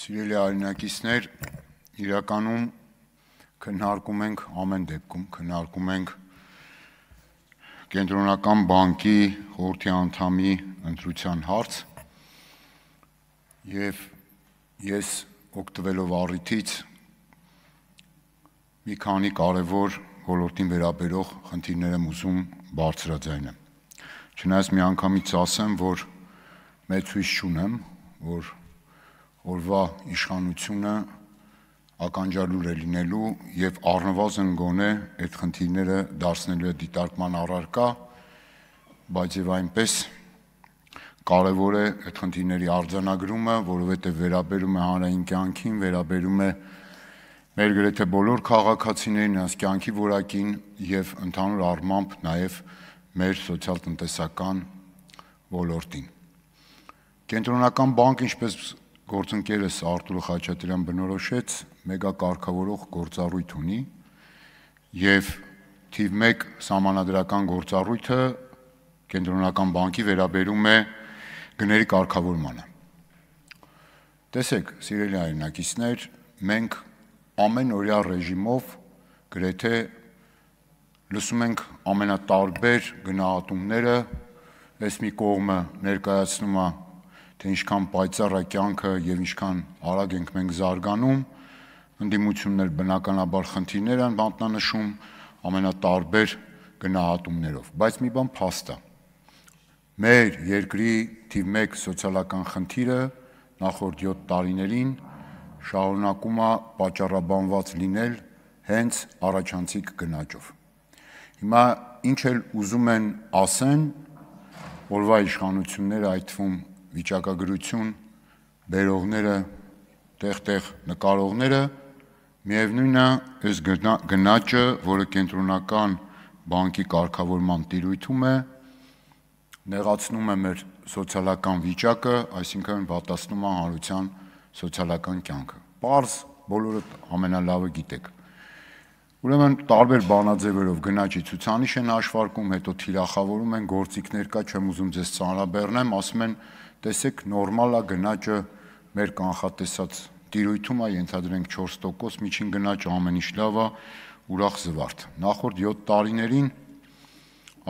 Սիրելի արինակիցներ, իրականում քննարկում ենք ամեն դեպքում, քննարկում ենք Կենտրոնական բանկի խորհրդի անդամի ընտրության հարց եւ ես օգտվելով առիթից մի քանի կարևոր ոլորտին վերաբերող խնդիրներ եմ ուզում բարձրաձայնել։ Չնայած միանգամից ասեմ, որ մեծ հույս չունեմ, որ օրվա իշխանությունը ականջալուր է լինելու եւ առնվազն գոնե այդ խնդիրները դարձնելու է դիտարկման առարկա, բայց եւ այնպես կարեւոր է այդ խնդիրների արձանագրումը, որովհետեւ վերաբերում է հանրային կյանքին, վերաբերում է մեր գրեթե բոլոր քաղաքացիներին, նրանց կյանքի որակին եւ ընդհանուր առմամբ նաեւ մեր սոցիալ-տնտեսական ոլորտին։ Կենտրոնական բանկը, ինչպես գործընկերս Արտուր Խաչատրյան բնորոշեց, մեգակարգավորող գործառույթ ունի եւ թիվ 1 սահմանադրական գործառույթը Կենտրոնական բանկի վերաբերում է գների կարգավորմանը։ Տեսեք, սիրելի արինակիցներ, մենք ամենօրյա ռեժիմով գրեթե լսում ենք ամենատարբեր գնահատումները, այս մի կողմը ներկայացնում է թե ինչքան պայծառ է կյանքը եւ ինչքան արագ ենք մենք զարգանում, ընդդիմություններ բնականաբար խնդիրներ են մատնանշում ամենատարբեր գնահատումներով, բայց մի բան փաստ է։ Մեր երկրի թիվ 1 սոցիալական խնդիրը նախորդ 7 տարիներին շարունակում է պատճառաբանված լինել հենց առաջանցիկ գնաճով։ Հիմա ինչ էլ ուզում են ասեն օրվա իշխանությունները, այդ թվում վիճակագրություն բերողները, տեղ-տեղ նկարողները, միևնույնն է, այս գնաճը, որը Կենտրոնական բանկի կարգավորման տիրույթում է, նեղացնում է մեր սոցիալական վիճակը, այսինքն վատացնում է հանրության սոցիալական կյանքը։ Պարզ, բոլորդ ամենալավը գիտեք։ Ուրեմն տարբեր բանաձևերով գնաճի ցուցանիշ են հաշվարկում, հետո թիրախավորում են, գործիքներ կա, չեմ ուզում ձեզ ծանրաբեռնեմ, ասում են, տեսեք, նորմալ է գնաճը մեր կանխատեսած տիրույթում է, ենթադրենք 4%, միջին գնաճը ամեն ինչ լավ է, ուրախ զվարթ։ Նախորդ 7 տարիներին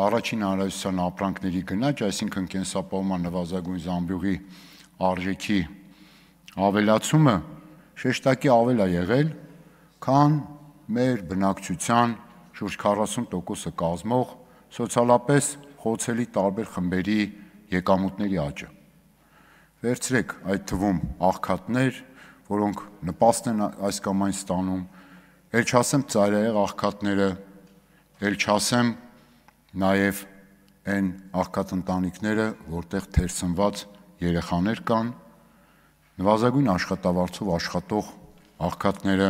առաջին հանրայնության ապրանքների գնաճ, այսինքն կենսապահովման նվազագույն զամբյուղի արժեքի ավելացումը շեշտակի ավել է եղել, քան մեր բնակչության շուրջ 40%-ը կազմող սոցիալապես խոցելի տարբեր խմբերի եկամուտների աճը։ Վերցրեք այդ թվում աղքատներ, որոնք նպաստ են այս կամ այն ստանում, էլ չասեմ ծայրահեղ աղքատները, էլ չասեմ նաև այն աղքատ ընտանիքները, որտեղ թերսնված երեխաներ կան, նվազագույն աշխատավարձով աշխատող աղքատները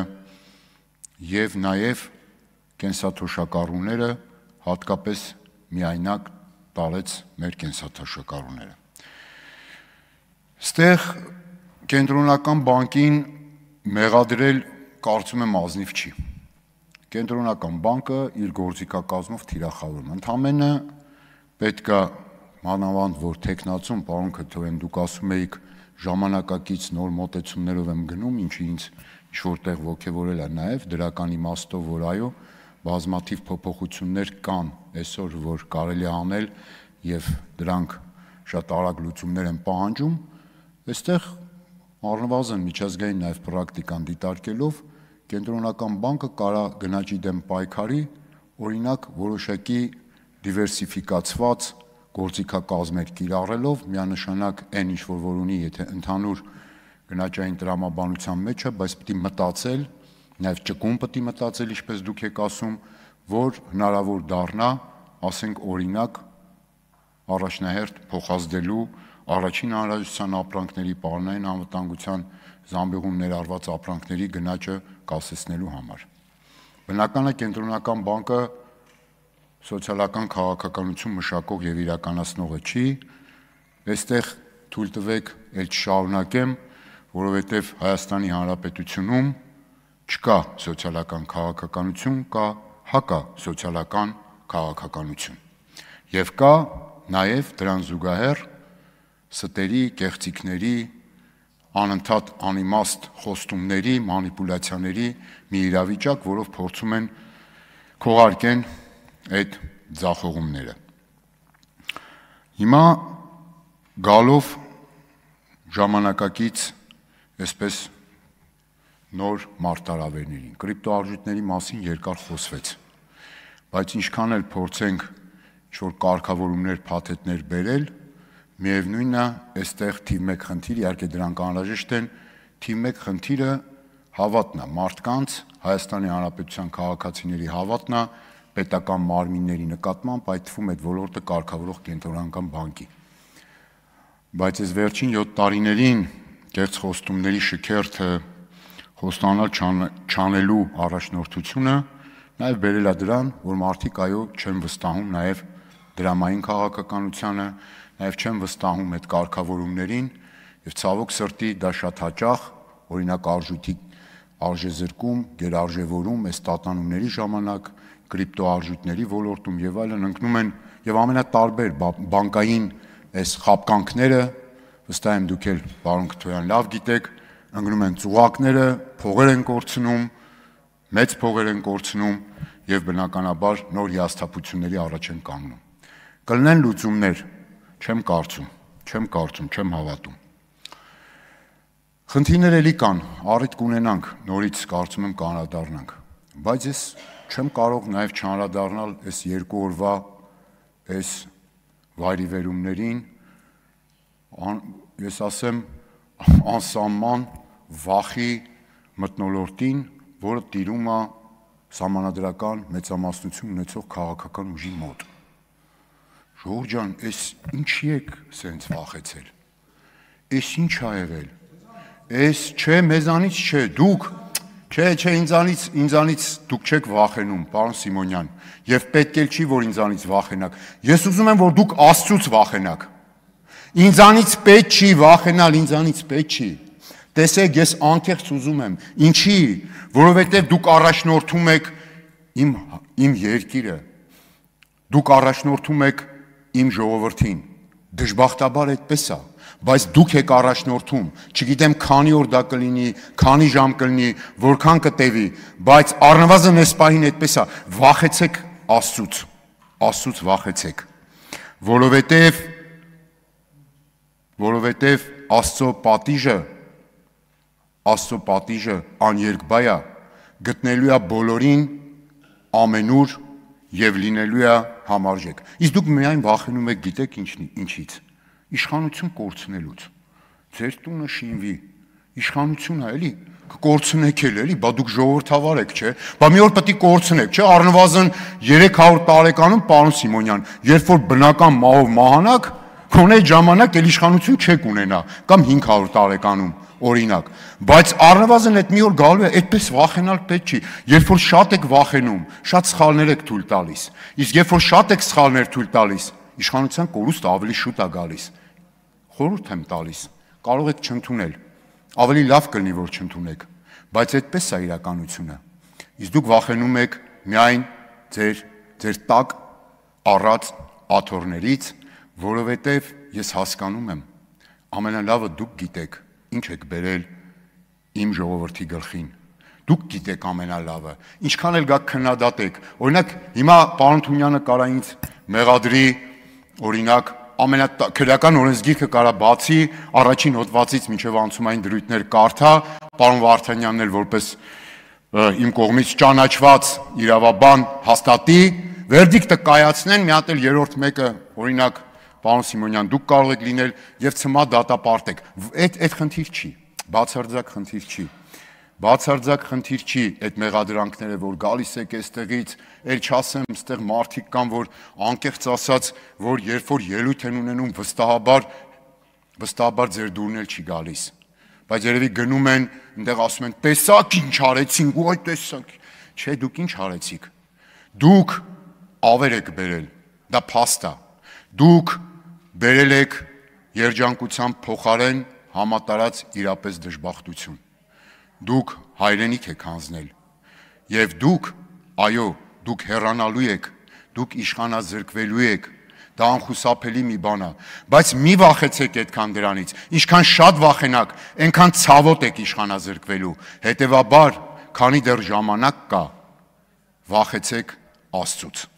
եւ նաև կենսաթոշակառուները, հատկապես միայնակ տարեց մեր կենսաթոշակառուները։ Ստեղ Կենտրոնական բանկին մեղադրել կարծում եմ ազնիվ չի։ Կենտրոնական բանկը իր գործիքակազմով թիրախավորում։ Ընդամենը պետք է մանավանդ որ տեխնացում, պարոն Քթոյան, դուք ասում էիք ժամանակակից նոր մոտեցումներով եմ գնում, ինչը ինձ ինչ-որտեղ ոգևորել է նաև դրական իմաստով, որ այո, բազմաթիվ փոփոխություններ կան այսօր, որ կարելի է անել եւ դրանք շատ արագ լուծումներ են պահանջում, այստեղ առնվազն միջազգային նաև պրակտիկան դիտարկելով Կենտրոնական բանկը կարա գնաճի դեմ պայքարի, օրինակ որոշակի դիվերսիֆիկացված գործիքակազմեր կիրառելով, միանշանակ այն ինչ որ ունի, եթե ընդհանուր գնաճային տրամաբանության մեջ է, բայց պետք է մտածել, նաև ճկուն պետք է մտածել, ինչպես դուք եք ասում, որ հնարավոր դառնա, ասենք օրինակ առաջնահերթ փոխազդելու առաջին հանրայնության ապրանքների, պարոնային անվտանգության զամբյուղում ներառված ապրանքների գնաճը կասեցնելու համար։ Բնական է Կենտրոնական բանկը սոցիալական քաղաքականություն մշակող եւ իրականացնողը չի, այստեղ թույլ տվեք էլ չշարունակեմ, որովհետեւ Հայաստանի Հանրապետությունում չկա սոցիալական քաղաքականություն, կա հակասոցիալական քաղաքականություն։ Եվ կա նաև դրան զուգահեռ ստերի, կեղծիքների, անընդհատ անիմաստ խոստումների, մանիպուլյացիաների մի իրավիճակ, որով փորձում են քողարկեն այդ ձախողումները։ Հիմա գալով ժամանակակից այսպես նոր մարտահրավերներին, կրիպտոարժույթների մասին երկար խոսվեց, բայց ինչքան էլ փորձենք ինչ-որ կարգավորումներ, փաթեթներ բերել, միևնույնն է, այստեղ թիվ 1 խնդիր, իհարկե դրանք անհրաժեշտ են, թիվ 1 խնդիրը հավատն է, մարդկանց, Հայաստանի Հանրապետության քաղաքացիների հավատն է պետական մարմինների նկատմամբ, այդ թվում այդ ոլորտը կարգավորող կենտրոնական բանկի։ Բայց այս վերջին 7 տարիներին կեղծ խոստումների շքերթը խոստանալ չանելու առաջնորդությունը նաև բերել է դրան, որ մարդիկ այո չեն վստահում նաև դրամային քաղաքականությանը, նաև չեն վստահում այդ կարգավորումներին եւ ցավոք սրտի դա շատ հաճախ, օրինակ արժույթի արժեզրկում, գերարժևորում, այս տատանումների ժամանակ, կրիպտոարժույթների ոլորտում եւ այլն ընկնում են եւ ամենատարբեր բանկային այս խապկանքները, վստահ եմ դուք էլ պարոն Քթոյան լավ գիտեք, ընկնում են ծուղակները, փողեր են կորցնում, մեծ փողեր են կորցնում եւ բնականաբար նոր հիասթափությունների առաջ են կանգնում։ Կլինեն լուծումներ, չեմ կարծում, չեմ հավատում։ Խնդիրներ էլի կան, առիթ կունենանք, նորից կարծում եմ կանրադառնանք, բայց ես չեմ կարող նաև չանդրադառնալ այս 2 օրվա այս վայրիվերումներին, ես ասեմ անսահման վախի մթնոլորտին, որը տիրում է սահմանադրական մեծամասնություն ունեցող քաղաքական ուժի մոտ։ Ժողովուրդ ջան, այս ինչի եք սենց վախեցել։ Այս ինչ ա եղել։ Այս չէ, մեզանից չէ, դուք, չէ, ինձանից դուք չեք վախենում, պարոն Սիմոնյան, եւ պետք էլ չի, որ ինձանից վախենաք։ Ես ուզում եմ, որ դուք Աստծուց վախենաք։ Ինձանից պետք չի վախենալ, ինձանից պետք չի։ Տեսեք, ես անկեղծ ուզում եմ, ինչի, որովհետեւ դուք առաջնորդում եք իմ երկիրը, դուք առաջնորդում եք իմ ժողովրդին, դժբախտաբար այդպես է, բայց դուք եք առաջնորդում, չգիտեմ քանի օր դա կլինի, քանի ժամ կլինի, որքան կտևի, բայց առնվազն այս պահին այդպես է, վախեցեք Աստծուց վախեցեք, որովհետև Աստծո պատիժը աներկբայ է, գտնելու է բոլորին ամենուր եւ լինելու է համարժեք։ Իսկ դուք միայն վախենում եք, գիտեք ինչից։ Իշխանություն կորցնելուց։ Ձեր տունը շինվի, իշխանություն է, էլի, կկորցնեք էլի, բա դուք ժողովրդավար եք, չէ։ Բա մի օր պետք է կորցնեք, չէ, առնվազն 300 տարեկանում, պարոն Սիմոնյան, երբ որ բնական մահով մահանաք, քոնե ժամանակ էլ իշխանություն չեք ունենա, կամ 500 տարեկանում, օրինակ։ Բայց առնվազն այդ մի օր գալու է, այդպես վախենալ պետք չի։ Երբ որ շատ եք վախենում, շատ սխալներ եք թույլ տալիս։ Իսկ երբ որ շատ եք սխալներ թույլ տալիս, իշխանության կորուստը ավելի շուտ է գալիս։ Խորհուրդ եմ տալիս, կարող եք չընդունել, ավելի լավ կլինի, որ չընդունեք, բայց այդպես է իրականությունը։ Իսկ դուք վախենում եք միայն ձեր տակ առած աթոռներից, որովհետև ես հասկանում եմ, ամենալավը դուք գիտեք, ինչ եք բերել իմ ժողովրդի գլխին։ Դուք գիտեք ամենալավը, ինչքան էլ գաք քննադատեք։ Օրինակ, հիմա պարոն Թումանյանը կարա ինձ մեղադրի, օրինակ, քրեական օրենսգիրքը կարա բացի, առաջին հոդվածից մինչև անցումային դրույթներ կարդա, պարոն Վարդանյանն էլ որպես իմ կողմից ճանաչված իրավաբան հաստատի, վերդիկտը կայացնեն, մի հատ էլ երրորդ մեկը, օրինակ, պարոն Սիմոնյան, դուք կարող եք լինել եւ ցմա դատապարտեք։ Այդ խնդիր չի, բացարձակ խնդիր չի։ Բացարձակ խնդիր չի այդ մեղադրանքները, որ գալիս եք այստեղից, էլ չասեմ, այստեղ մարդիկ կան, որ անկեղծ ասած, որ երբ որ ելույթ են ունենում, վստահաբար ձեր դուրն էլ չի գալիս։ Բայց երևի գնում են, այնտեղ ասում են, տեսակ ինչ արեցինք, ու այ տեսակ։ Չէ, դուք ինչ արեցիք։ Դուք ավեր եք բերել, դա փաստ է։ Դուք բերել եք երջանկության փոխարեն համատարած իրապես դժբախտություն։ Դուք հայրենիք եք հանձնել եւ դուք, այո, դուք հեռանալու եք, դուք իշխանազրկվելու եք, Դա անխուսափելի մի բան է, բայց մի վախեցեք այդքան դրանից, ինչքան շատ վախենաք, այնքան ցավոտ եք իշխանազրկվելու, հետևաբար, քանի դեռ ժամանակ կա, վախեցեք Աստծուց։